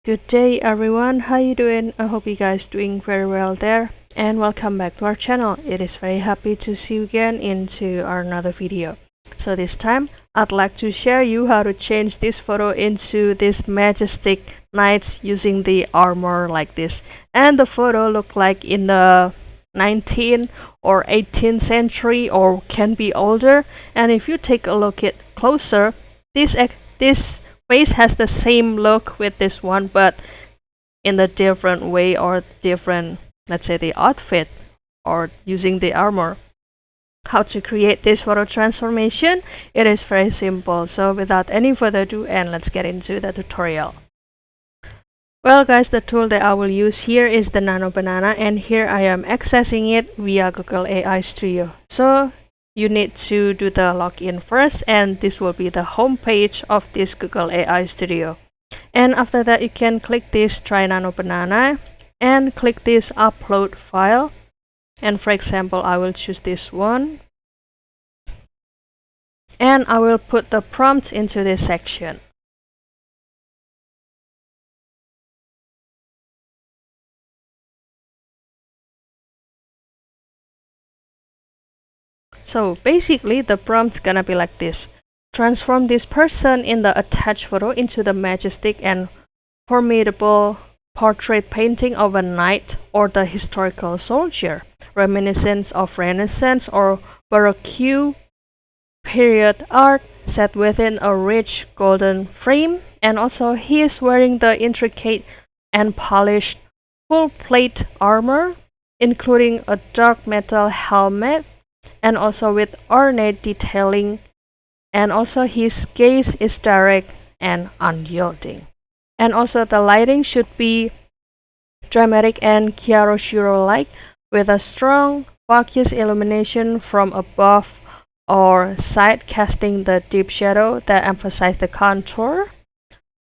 Good day everyone, how you doing? I hope you guys doing very well there, and welcome back to our channel. It is very happy to see you again into our another video. So this time I'd like to share you how to change this photo into this majestic knights using the armor like this, and the photo look like in the 19th or 18th century or can be older. And if you take a look at closer, this face has the same look with this one, but in a different way or different, let's say, the outfit or using the armor. How to create this photo transformation? It is very simple. So without any further ado, and let's get into the tutorial. Well guys, the tool that I will use here is the Nano Banana, and here I am accessing it via Google AI Studio. So you need to do the login first, and this will be the home page of this Google AI Studio. And after that, you can click this Try Nano Banana and click this upload file. And for example, I will choose this one, and I will put the prompt into this section. So basically the prompt's gonna be like this: transform this person in the attached photo into the majestic and formidable portrait painting of a knight or the historical soldier, reminiscent of Renaissance or Baroque period art set within a rich golden frame. And also he is wearing the intricate and polished full plate armor, including a dark metal helmet and also with ornate detailing, and also his gaze is direct and unyielding. And also the lighting should be dramatic and Chiaroscuro like, with a strong focus illumination from above or side, casting the deep shadow that emphasize the contour,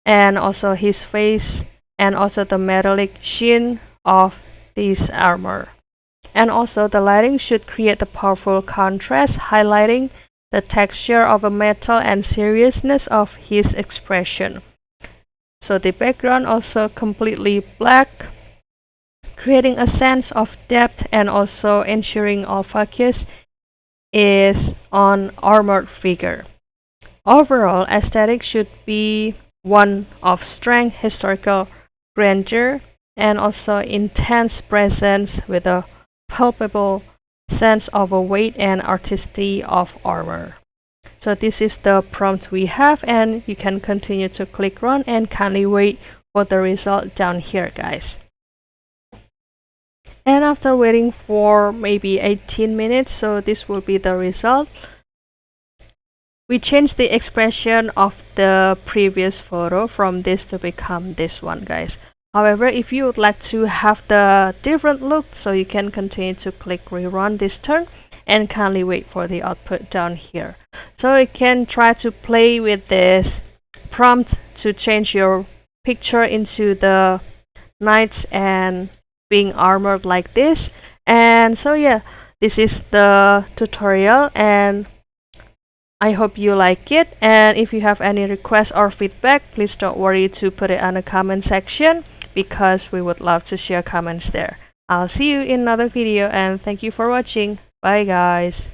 and also his face, and also the metallic sheen of this armor. And also the lighting should create a powerful contrast, highlighting the texture of a metal and seriousness of his expression. So the background also completely black, creating a sense of depth and also ensuring all focus is on armored figure. Overall aesthetic should be one of strength, historical grandeur, and also intense presence with a palpable sense of a weight and artistry of armor. So this is the prompt we have, and you can continue to click run and kindly wait for the result down here guys. And after waiting for maybe 18 minutes, so this will be the result. We changed the expression of the previous photo from this to become this one guys. However, if you would like to have the different look, so you can continue to click rerun this turn and kindly wait for the output down here. So you can try to play with this prompt to change your picture into the knights and being armored like this. And so yeah, this is the tutorial, and I hope you like it. And if you have any requests or feedback, please don't worry to put it in the comment section, because we would love to share comments there. I'll see you in another video, and thank you for watching. Bye guys.